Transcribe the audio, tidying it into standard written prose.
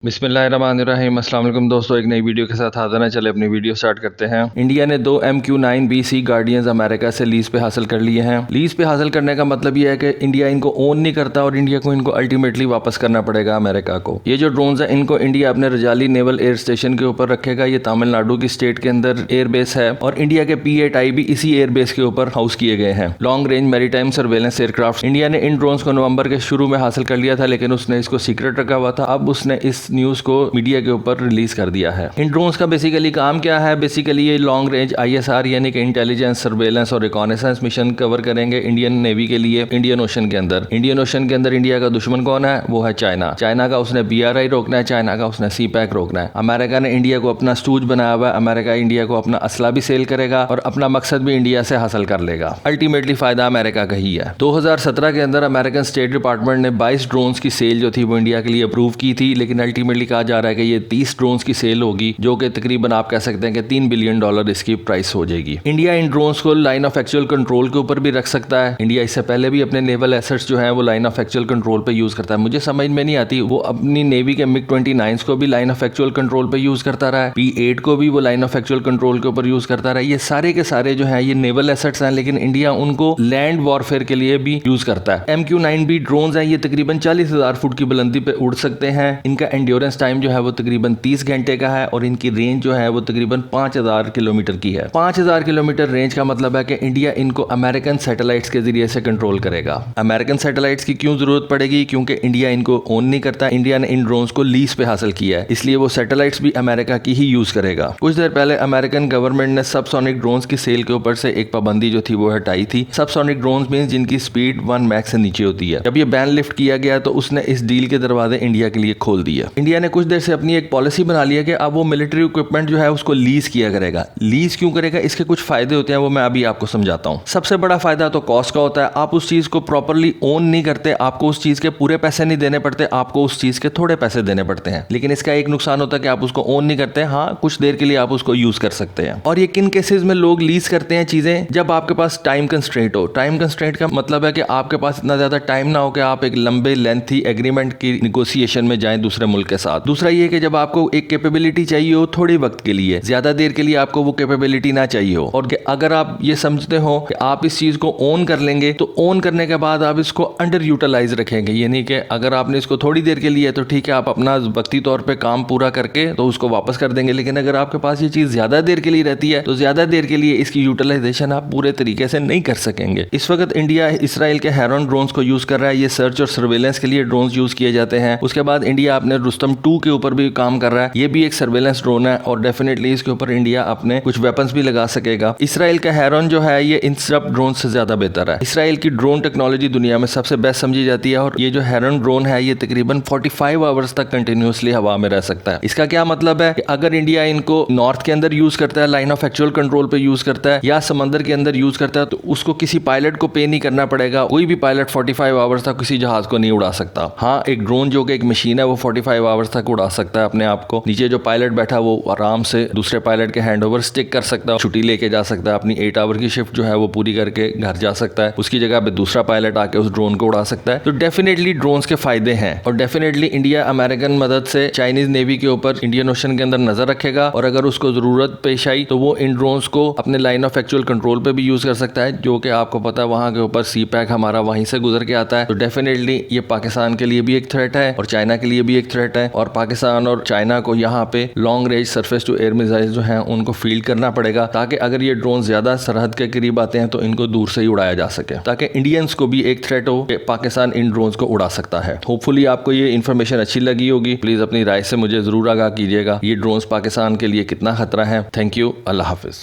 बिस्मिल्लाहिर्रहमानिर्रहीम। अस्सलाम वालेकुम दोस्तों, एक नई वीडियो के साथ हाजिर हैं। चले अपनी वीडियो स्टार्ट करते हैं। इंडिया ने 2 MQ-9B गार्डियंस अमेरिका से लीज पे हासिल कर लिए हैं। लीज पे हासिल करने का मतलब ये है कि इंडिया इनको ओन नहीं करता और इंडिया को इनको अल्टीमेटली वापस करना पड़ेगा अमेरिका को। ये जो ड्रोन्स है इनको इंडिया अपने रजाली नेवल एयर स्टेशन के ऊपर रखेगा। ये तमिलनाडु की स्टेट के अंदर एयरबेस है और इंडिया के P-8I भी इसी एयरबेस के ऊपर हाउस किए गए हैं। Long range maritime surveillance aircraft. India ने इन ड्रोन्स को नवंबर के शुरू में हासिल कर लिया था, लेकिन उसने इसको सीक्रेट रखा हुआ था। अब उसने इस न्यूज को मीडिया के ऊपर रिलीज कर दिया है। इन ड्रोन्स का बेसिकली काम क्या है? बेसिकली ये लॉन्ग रेंज ISR यानी कि इंटेलिजेंस, सर्वेलेंस और रिकॉनेसेंस मिशन कवर करेंगे इंडियन नेवी के लिए इंडियन ओशन के अंदर। इंडियन ओशन के अंदर इंडिया का दुश्मन कौन है? वो है चाइना। चाइना का उसने BRI रोकना है, चाइना का उसने CPEC रोकना है। अमेरिका ने इंडिया को अपना स्टूज बनाया हुआ है। अमेरिका इंडिया को अपना असला भी सेल करेगा और अपना मकसद भी इंडिया से हासिल कर लेगा। अल्टीमेटली फायदा अमेरिका का ही है। 2017 के अंदर अमेरिकन स्टेट डिपार्टमेंट ने 22 ड्रोन्स की सेल जो थी वो इंडिया के लिए अप्रूव की थी, लेकिन अल्टीमेटली कहा जा रहा है कि ये 30 ड्रोन्स की सेल होगी, जो कि तकरीबन आप कह सकते हैं कि $3 बिलियन इसकी प्राइस हो जाएगी। इंडिया इन ड्रोन्स को लाइन ऑफ एक्चुअल कंट्रोल के ऊपर भी रख सकता है। इंडिया इससे पहले भी अपने नेवल एसेट्स जो है वो लाइन ऑफ एक्चुअल कंट्रोल पे यूज करता है। मुझे समझ में नहीं आती, वो अपनी नेवी के MiG-29 को भी लाइन ऑफ एक्चुअल कंट्रोल पे यूज करता रहा है, P-8 को भी वो लाइन ऑफ एक्चुअल कंट्रोल के ऊपर यूज करता रहा है। ये सारे के सारे जो है ये नेवल एसेट्स हैं, लेकिन इंडिया उनको लैंड वॉरफेयर के लिए भी यूज करता है। MQ-9B ड्रोन्स हैं, ये तकरीबन 40,000 फुट की बुलंदी पे उड़ सकते हैं। इनका एंड्योरेंस टाइम जो है वो तकरीबन 30 घंटे का है और इनकी रेंज जो है वो तकरीबन 5000 किलोमीटर की है। 5000 किलोमीटर रेंज का मतलब है कि इंडिया इनको अमेरिकन सैटेलाइट्स के जरिए से कंट्रोल करेगा। अमेरिकन सैटेलाइट्स की क्यों जरूरत पड़ेगी? क्योंकि इंडिया इनको ओन नहीं करता। इंडिया ने इन ड्रोन्स को लीज पे हासिल किया है, इसलिए वो सैटेलाइट्स भी अमेरिका की ही यूज करेगा। कुछ देर पहले अमेरिकन गवर्नमेंट ने सबसोनिक ड्रोन्स की सेल के ऊपर से एक पाबंदी जो थी वो हटाई थी। सबसोनिक ड्रोन्स मींस जिनकी स्पीड 1 मैक से नीचे होती है। जब ये बैन लिफ्ट किया गया तो उसने इस डील के दरवाजे इंडिया के लिए खोल दिए। इंडिया ने कुछ देर से अपनी एक पॉलिसी बना ली है कि अब वो मिलिट्री इक्विपमेंट जो है उसको लीज किया करेगा। लीज क्यों करेगा? इसके कुछ फायदे होते हैं, वो मैं अभी आपको समझाता हूं। सबसे बड़ा फायदा तो कॉस्ट का होता है। आप उस चीज को प्रॉपर्ली ओन नहीं करते, आपको उस चीज के पूरे पैसे नहीं देने पड़ते, आपको उस चीज के थोड़े पैसे देने पड़ते हैं। लेकिन इसका एक नुकसान होता है कि आप उसको ओन नहीं करते। हाँ, कुछ देर के लिए आप उसको यूज कर सकते हैं। और ये किन केसेस में लोग लीज करते हैं चीजें? जब आपके पास टाइम कंस्ट्रेंट हो। टाइम कंस्ट्रेंट का मतलब है कि आपके पास इतना ज्यादा टाइम ना हो कि आप एक लंबे लेंथी एग्रीमेंट की निगोशिएशन में जाएं दूसरे मुल्क के साथ। दूसरा ये कि जब आपको एक कैपेबिलिटी चाहिए हो थोड़े वक्त के लिए, ज्यादा देर के लिए आपको वो कैपेबिलिटी ना चाहिए हो, और अगर आप ये समझते हो कि आप इस चीज को ओन कर लेंगे तो ओन करने के बाद आप इसको अंडर यूटिलाइज रखेंगे। यानी कि अगर आपने इसको थोड़ी देर के लिए तो ठीक है, आप अपना वक्ती तौर पे काम पूरा करके तो उसको वापस कर देंगे। लेकिन अगर आपके पास ये चीज ज्यादा देर के लिए रहती है तो ज्यादा देर के लिए इसकी यूटिलाइजेशन आप पूरे तरीके से नहीं कर सकेंगे। इस वक्त इंडिया इसराइल के हेरॉन ड्रोन्स को यूज कर रहा है। ये सर्च और सर्वेलेंस के लिए ड्रोन्स यूज किए जाते हैं। उसके बाद इंडिया अपने रुस्तम 2 के ऊपर भी काम कर रहा है। ये भी एक सर्वेलेंस ड्रोन है और डेफिनेटली इसके ऊपर इंडिया अपने कुछ वेपन्स भी लगा सकेगा। इसराइल का हेरॉन जो है ये इंटरप्ट ड्रोन से ज्यादा बेहतर है। इसराइल की ड्रोन टेक्नोलॉजी दुनिया में सबसे बेस्ट समझी जाती है और ये जो हेरॉन ड्रोन है ये तकरीबन 45 आवर्स तक कंटिन्यूअसली हवा में रह सकता है। इसका क्या मतलब है कि अगर इंडिया इनको नॉर्थ के अंदर यूज करता है, लाइन ऑफ एक्चुअल कंट्रोल पे यूज करता है, या समंदर के अंदर यूज करता है, तो उसको किसी पायलट को पे नहीं करना पड़ेगा। कोई भी पायलट 45 आवर्स तक किसी जहाज को नहीं उड़ा सकता। हाँ, एक ड्रोन जो कि एक मशीन है वो 45 आवर्स तक उड़ा सकता है अपने आप को। नीचे जो पायलट बैठा वो आराम से दूसरे पायलट के हैंड ओवर स्टिक कर सकता है, छुट्टी लेके जा सकता है, अपनी 8 आवर की शिफ्ट जो है वो पूरी करके घर जा सकता है। उसकी जगह पे दूसरा पायलट आके उस ड्रोन को उड़ा सकता है। तो डेफिनेटली ड्रोन्स के फायदे हैं और डेफिनेटली इंडिया अमेरिकन मदद से चाइनीज नेवी के ऊपर इंडियन ओशन के अंदर नजर रखेगा और अगर उसको जरूरत पेश आई तो वो इन ड्रोन्स को अपने लाइन ऑफ एक्चुअल कंट्रोल पे भी यूज कर सकता है, जो कि आपको पता है वहां के ऊपर CPEC हमारा वहीं से गुजर के आता है। तो डेफिनेटली ये पाकिस्तान के लिए भी एक थ्रेट है और चाइना के लिए भी एक थ्रेट है और पाकिस्तान और चाइना को यहाँ पे long range surface to air missile जो हैं उनको फील्ड करना पड़ेगा, ताकि अगर ये ड्रोन ज्यादा सरहद के करीब आते हैं तो इनको दूर से ही उड़ाया जा सके, ताकि इंडियंस को भी एक थ्रेट हो कि पाकिस्तान इन ड्रोन्स को उड़ा सकता है। होपफुली आपको ये इन्फॉर्मेशन अच्छी लगी होगी। प्लीज अपनी राय से मुझे जरूर आगाह कीजिएगा। ये ड्रोन्स पाकिस्तान के लिए कितना खतरा है। Thank you. Allah Hafiz.